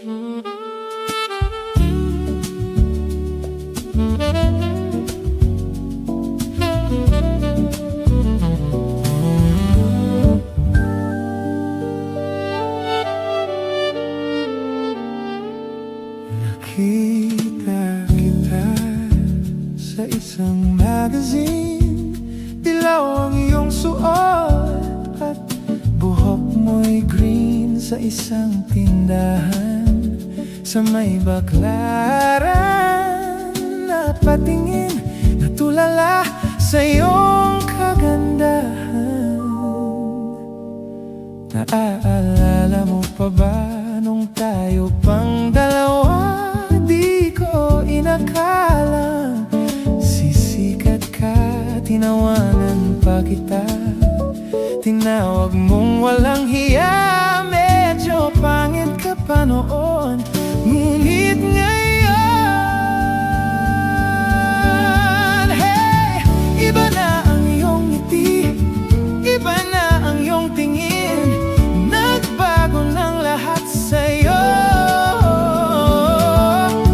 Nakita kita sa isang magazine. Dilaw ang iyong suot at buhok mo'y green. Sa isang tindahan sa may Baclaran, napatingin, natulala sa iyong kagandahan. Naaalala mo pa ba nung tayo pang dalawa? Di ko inakala sisikat ka, tinawanan pa kita. Tinawag mong walang hiya, medyo pangit ka pa noon. Ngunit ngayon, hey, iba na ang iyong ngiti, iba na ang iyong tingin. Nagbago ng lahat sa'yo.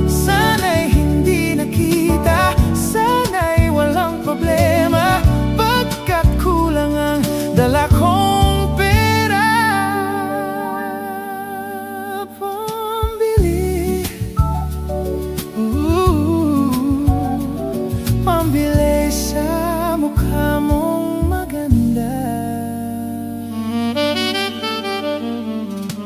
Sana'y hindi nakita, sana'y walang problema, pagkat kulang ang dala kong pera. Pambili sa mukha mong maganda.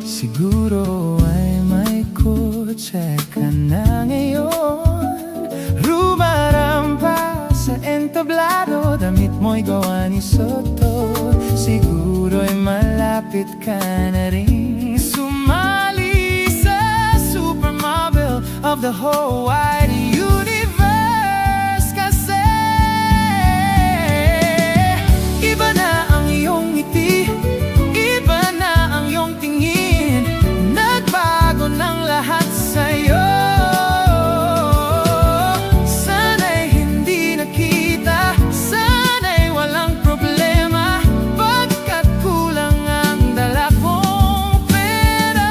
Siguro ay may kotse ka na ngayon, rumaramba sa entablado, damit mo'y gawa ni Soto. Siguro'y malapit ka na rin sumali sa supermodel of the whole wide universe. Kasi iba na ang iyong ngiti, iba na ang iyong tingin. Nagbago ng lahat sa'yo. Sana'y hindi nakita, sana'y walang problema, pagkat kulang ang dala kong pera.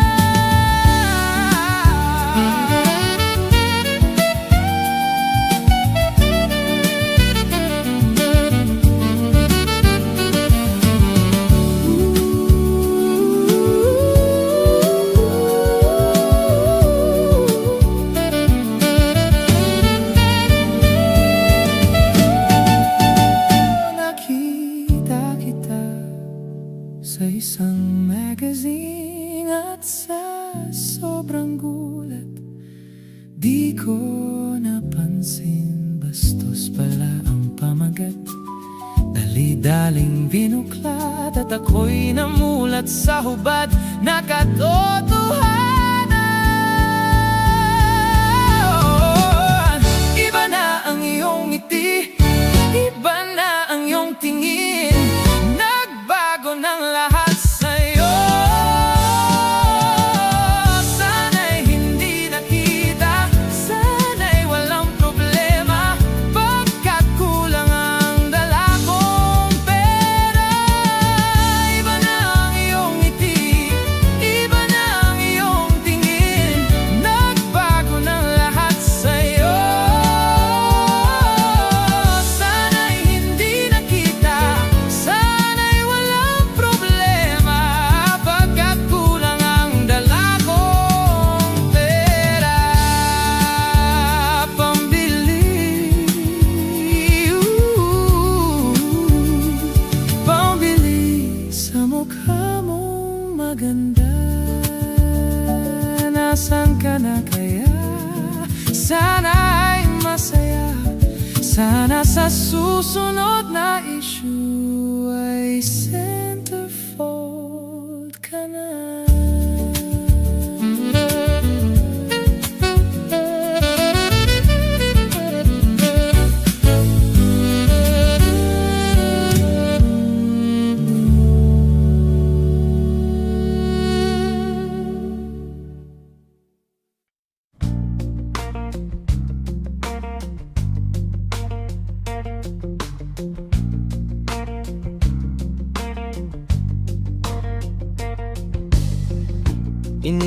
Nakita kita sa isang magazine at sa sobrang gulat, di ko napansin, bastos pala ang pamagat. Dali-daling binuklat at ako'y namulat sa hubad na katotohanan. Iba na ang iyong ngiti, iba na ang iyong tingin. Nagbago ng lahat sa'yo. Sana'y hindi nakita, sana'y walang problema, pagkat kulang ang dala kong pera. Iba na ang iyong ngiti, iba na ang iyong tingin. Nagbago ng lahat sa'yo. Sana'y hindi nakita, sana'y walang problema, pagkat kulang ang dala kong pera. Pambili sa mukha mong maganda. Nasaan ka na kaya? Sana ay masaya. Sana sa susunod na issue ay centerfold ka na.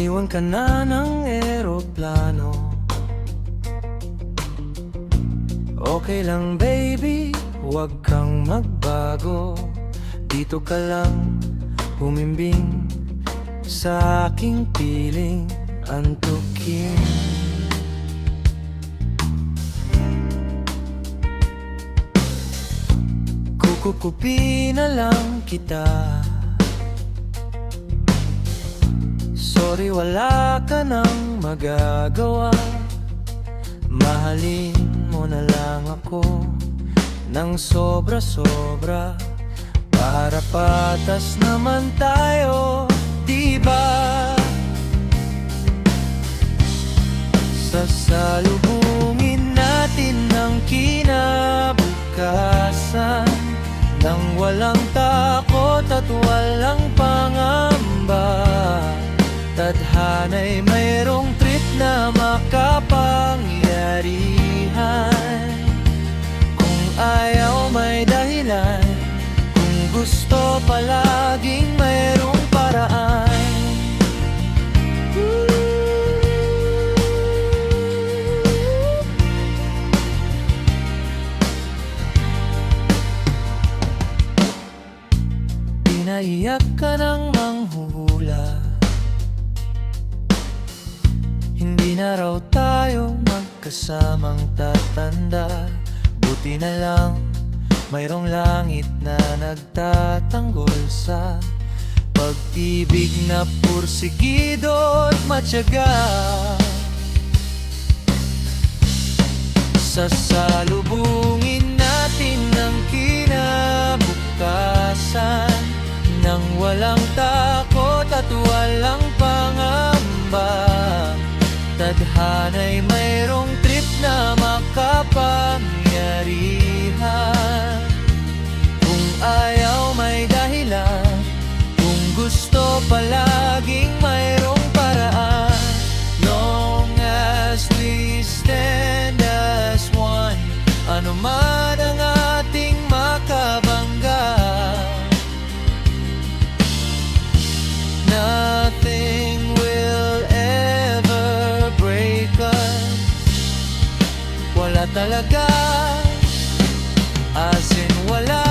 Iniwan ka na ng eroplano. Okay lang baby, huwag kang magbago. Dito ka lang humimbing sa aking piling antukin. Kukupi na lang kita. Sorry, wala ka nang magagawa. Mahalin mo na lang ako ng sobra-sobra, para patas naman tayo, diba? Sasalubungin natin ang kinabukasan nang walang takot at walang pangamba. Tadhana'y mayroong trip na makapangyarihan. Kung ayaw may dahilan, kung gusto palaging mayroong paraan. Pinaiyak ka ng manghuhula. Hindi na raw tayo magkasamang tatanda. Buti na lang mayroong langit na nagtatanggol sa pag-ibig na pursigido at matyaga. Sasalubungin natin ang kinabukasan nang walang takot at walang pangamba. Tadhana'y mayroong trip na makapangyarihan. Kung ayaw may dahilan, kung gusto palaging mayroong paraan. Long as we stand as one, ano man ang ating makabangga, nothing will ever break us. Wala talaga, as in wala.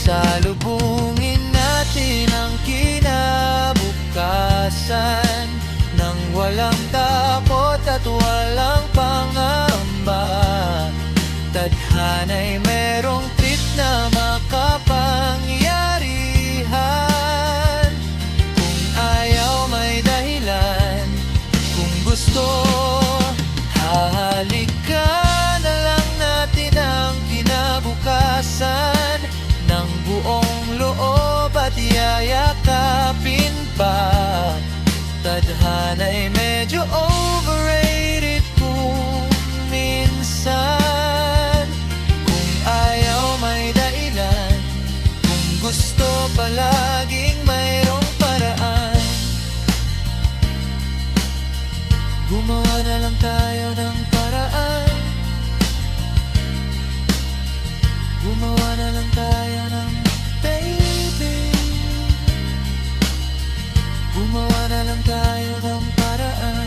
Sasalubungin natin ang kinabukasan nang walang takot at walang pangamba. Tadhana'y merong trip na makapangyarihan. Kung ayaw may dahilan, kung gusto hahalikan na lang natin ang kinabukasan ng buong loob at yayakapin pa. Tadhana'y medyo overrated kung minsan. Kung ayaw may dahilan, kung gusto palaging mayroong paraan. Gumawa na lang tayo ng paraan. Gumawa na lang tayo ng baby. Gumawa na lang tayo ng paraan.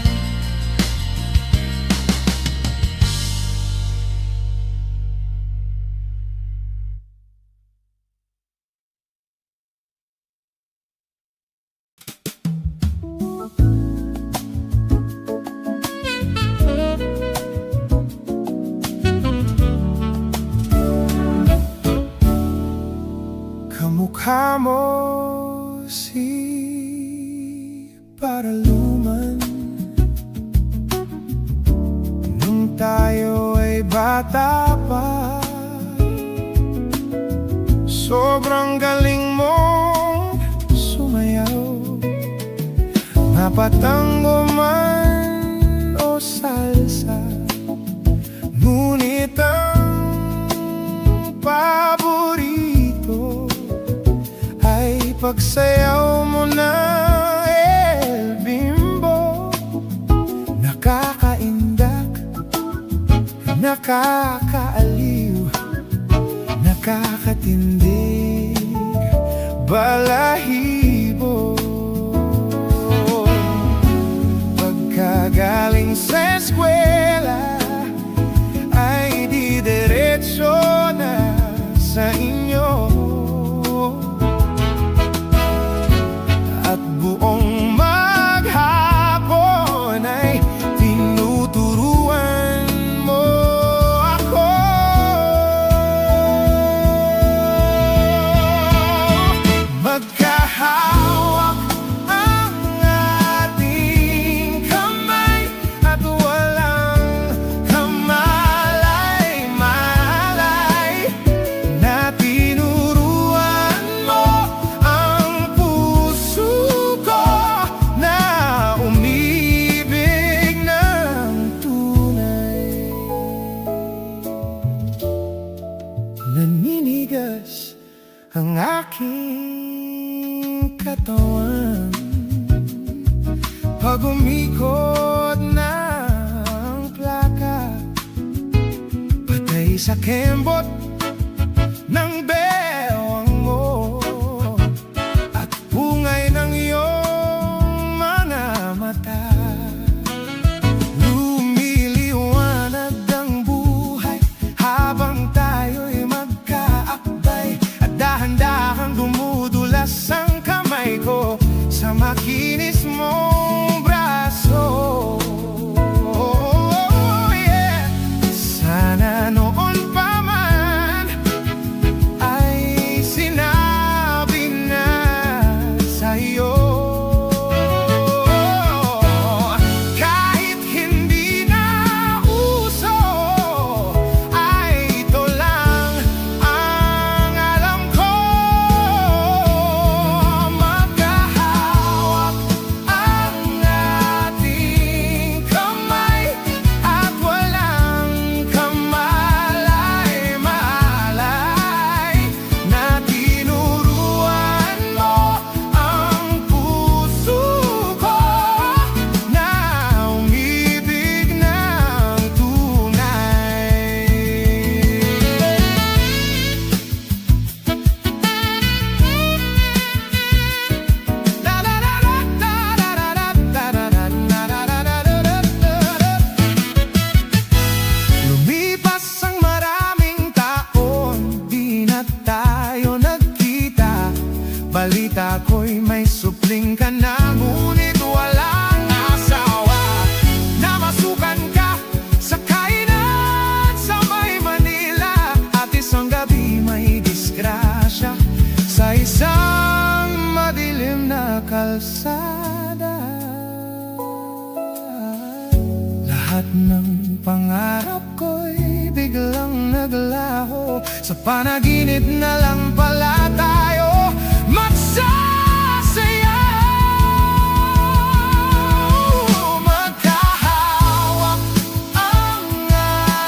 Kamukha mo si Paraluman nung tayo ay bata pa. Sobrang galing mong sumayaw, mapatango man o salsa. Ngunit ang pagsayaw mo na El Bimbo, nakakaindak, nakakaaliw, nakakatindig, balahibo. Pagkagaling sa eskwela ay didiretso na sa inyo, at buong maghapon ay tinuturuan mo ako. Magkahawak ang ating kamay at walang kamalay-malay, na tinuruan mo ang puso ko na umibig ng tunay. Naninigas ang aking katawan pag umikot na ang plaka, patay sa kembot ng bewang mo at bungay ng iyong mga mata. Lumiliwanag ang buhay habang tayo'y magkaakbay, at dahan-dahang dumudulas ang kamay ko sa makinis mong braso. Yeah. Sana noon pa man ay sinabi na sa'yo, kahit hindi na uso, ay ito lang ang alam ko. Magkahawak ang ating kamay at walang kamalay-malay, na tinuruan mo ang puso ko na umibig ng tunay. Lumipas ang maraming taon, di na tayo nagkita. Balita ko'y may supling ka na, ngunit walang asawa. Namasukan ka sa kainan sa may Manila, at isang gabi may disgrasya sa isang madilim na kalsada. Lahat ng pangarap ko'y biglang naglaho, sa panaginip na lang pala tayo magsasayaw. Magkahawak ang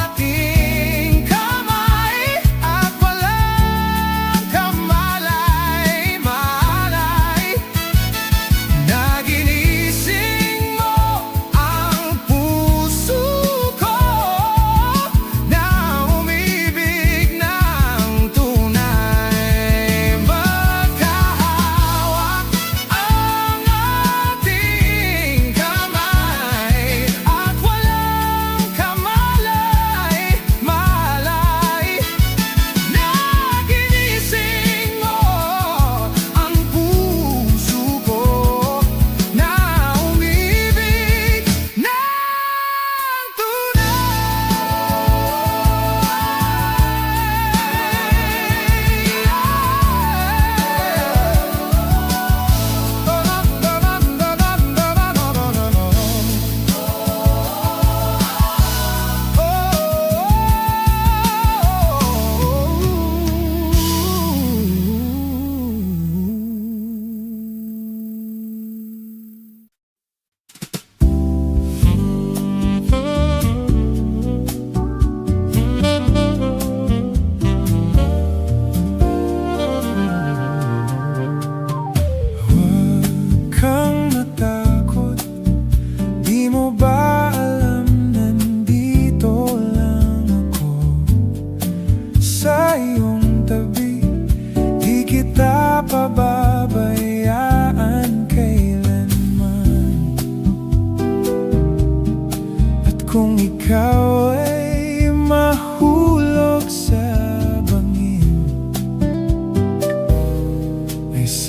ating kamay at walang kamalay-malay, na ginising mo ang puso ko na umibig ng tunay.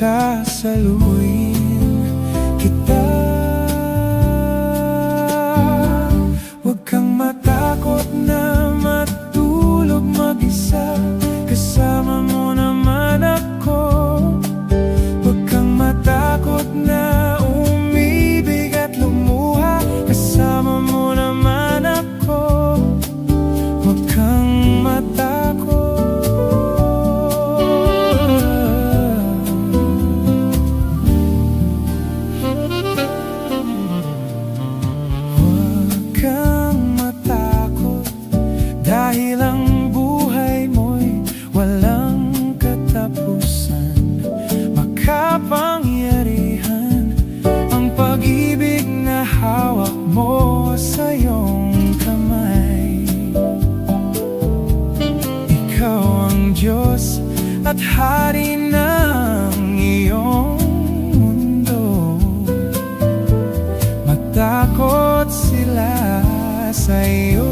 sasaluhin kita. Huwag kang matakot na matulog mag-isa, kasama mo naman ako. Huwag kang matakot na umibig at lumuha, kasama mo naman ako. Huwag kang matakot. Huwag kang matakot, dahil ang buhay mo'y walang katapusan. Makapangyarihan ang pag-ibig na hawak mo sa iyong kamay. Ikaw ang Diyos at Hari ng iyong mundo. Matakot sila sa iyo.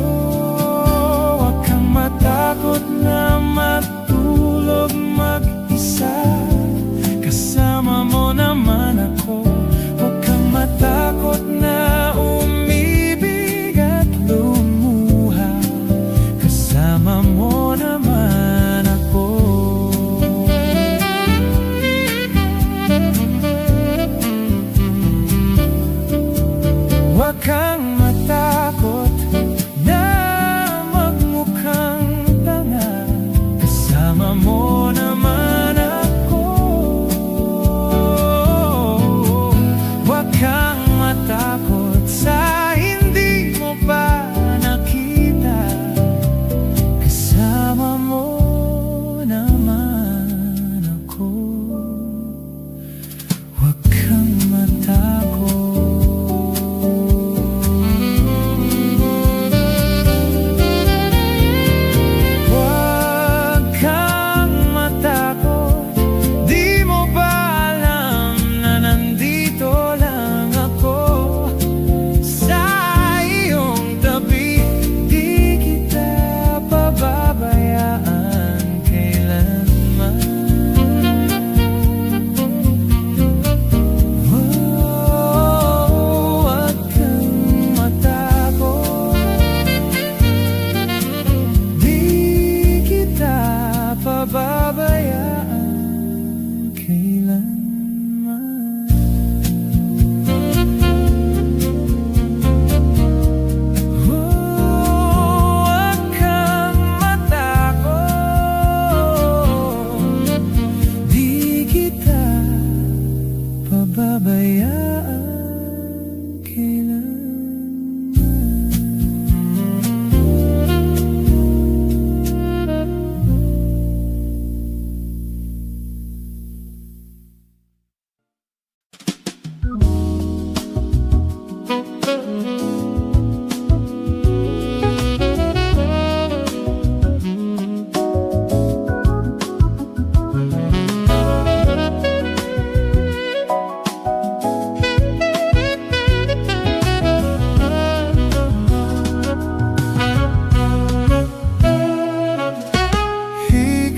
Huwag kang matakot na matulog mag-isa, kasama mo naman ako. Huwag kang matakot na umibig at lumuha, kasama mo naman ako. Huwag kang matakot na magmukhang tanga, kasama mo naman ako. Huwag kang matakot sa hindi mo pa nakita, kasama mo naman ako. Huwag kang matakot. Huwag kang matakot, di mo ba alam na nandito lang ako sa iyong tabi? Di kita pababayaan kailanman. Huwag kang matakot, di kita pababayaan kailanman. Huwag kang matakot, di kita pababayaan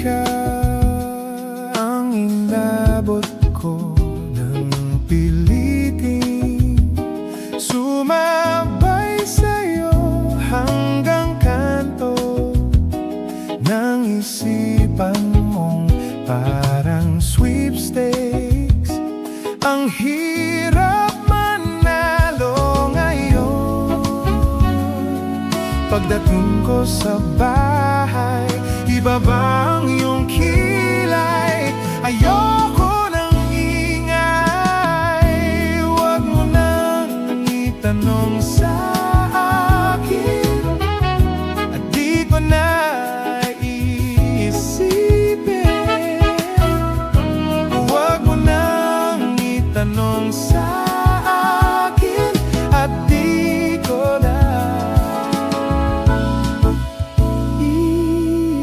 Ikaw ang inabot ko ng pilitin, sumabay sa'yo hanggang kanto ng isipan mong parang sweepstakes. Ang hirap manalo ngayon. Pagdating ko sa bahay, ibaba ang iyong kilay. Ayoko ng ingay, huwag mo nang itanong sa akin, at di ko na iisipin. Huwag mo nang itanong sa akin, at di ko na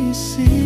isipin.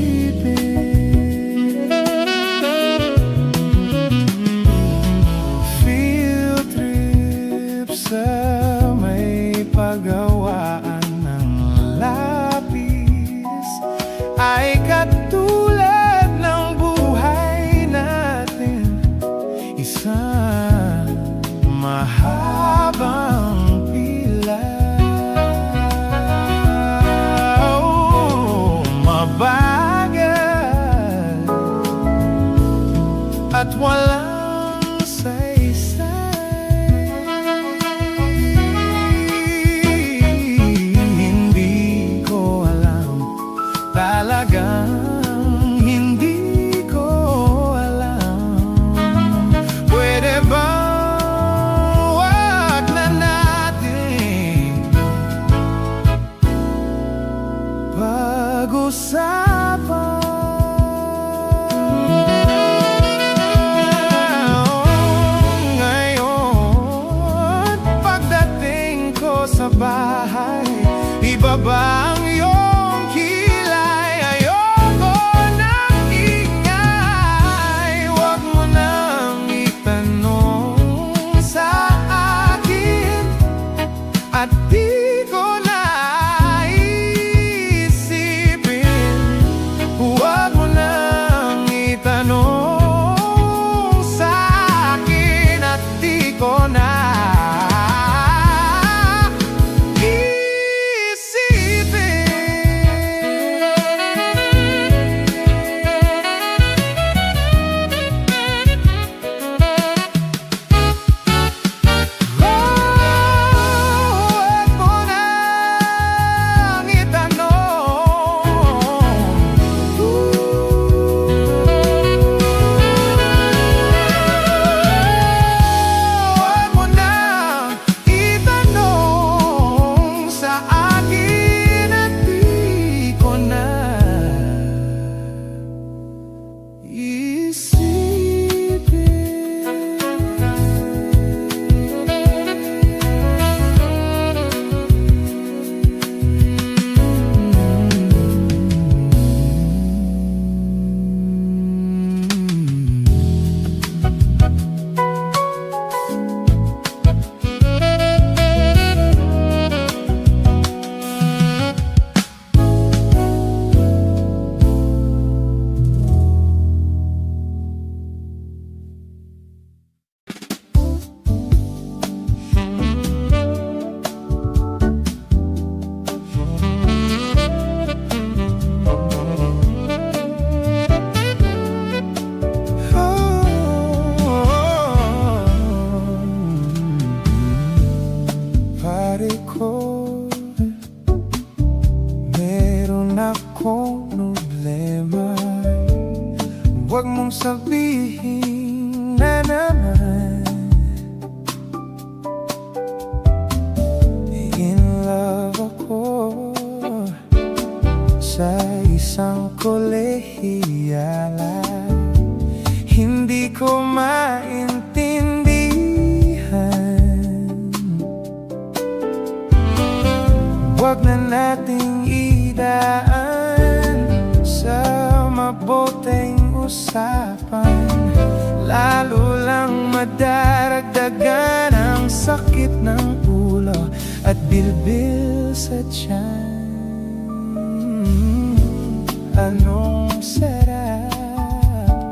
Huwag mong sabihin na naman in love ako sa isang kolehiyala. Hindi ko maintindihan. Huwag na nating idaan sa maboteng usapan, lalo lang madaragdagan ang sakit ng ulo at bilbil sa tiyan. Anong sarap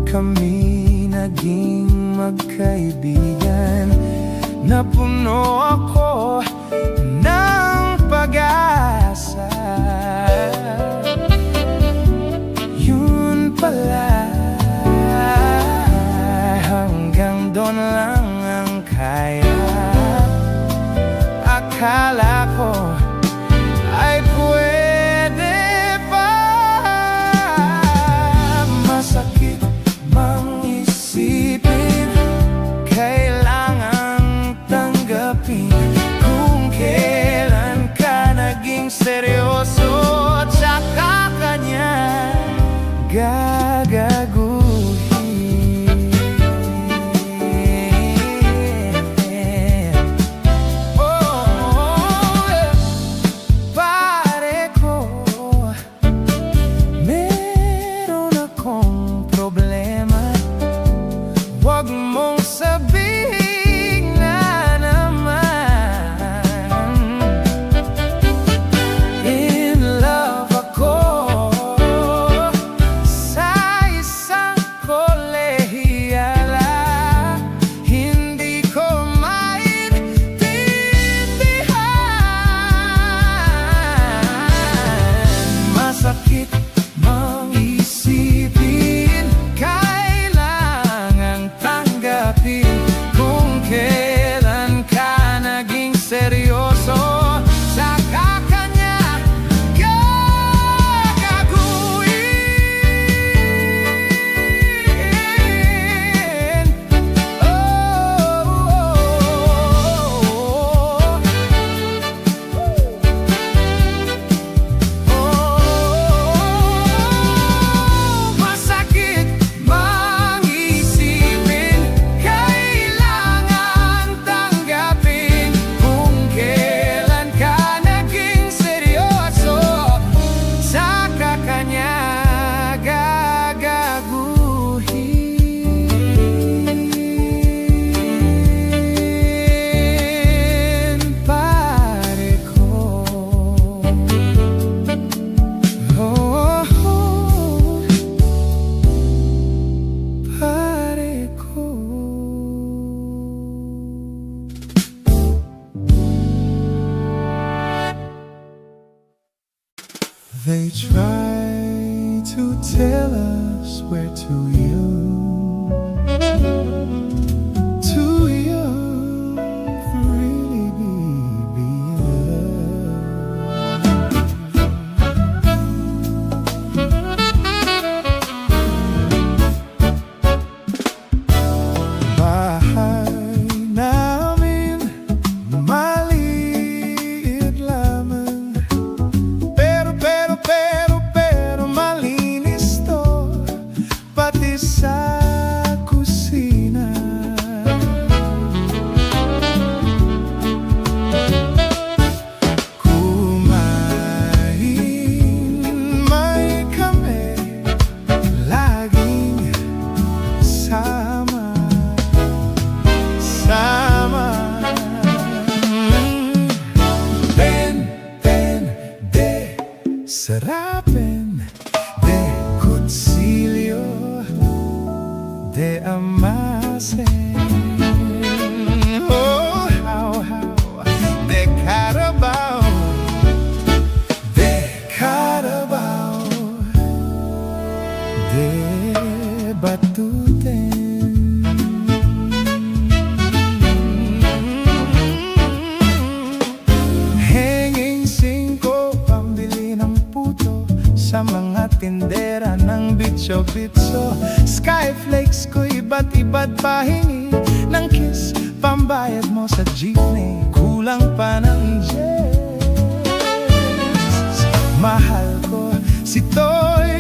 kami naging magkaibigan, napuno ako ng pag-asa. Yun pala, hanggang doon lang ang kaya. Akala ko ay pwede pa. Masakit mang isipin, kailangang tanggapin kung kailan ka naging seryoso at saka kanya gagaguhin. Oh, pare ko, meron akong problema. Huwag mong sabihin na naman in love ako sa isang kolehiyala. Hindi ko maintindihan. Masakit mang isipin, kailangang tanggapin kung kailan ka naging seryoso, saka kanya gagaguhin. Masakit mang isipin, kailangan tanggapin kung kailan ka naging seryoso, saka kanya gagaguhin. Pare ko, oh, pare ko. They try to tell us we're too young for really being loved. Bahay namin maliit lamang, pero malinis to, pati sa kusina. Kumain may kami, laging sama. De sarapin, de kutsilyo, de amasen. Oh, how, de Carabao, de batuten. Hanging 5 pambili ng puto sa mga tindera ng bitso Skyflakes ko iba't pahingi ng kiss, pambayad mo sa jeepney Kulang pa ng yes. Mahal ko si Toy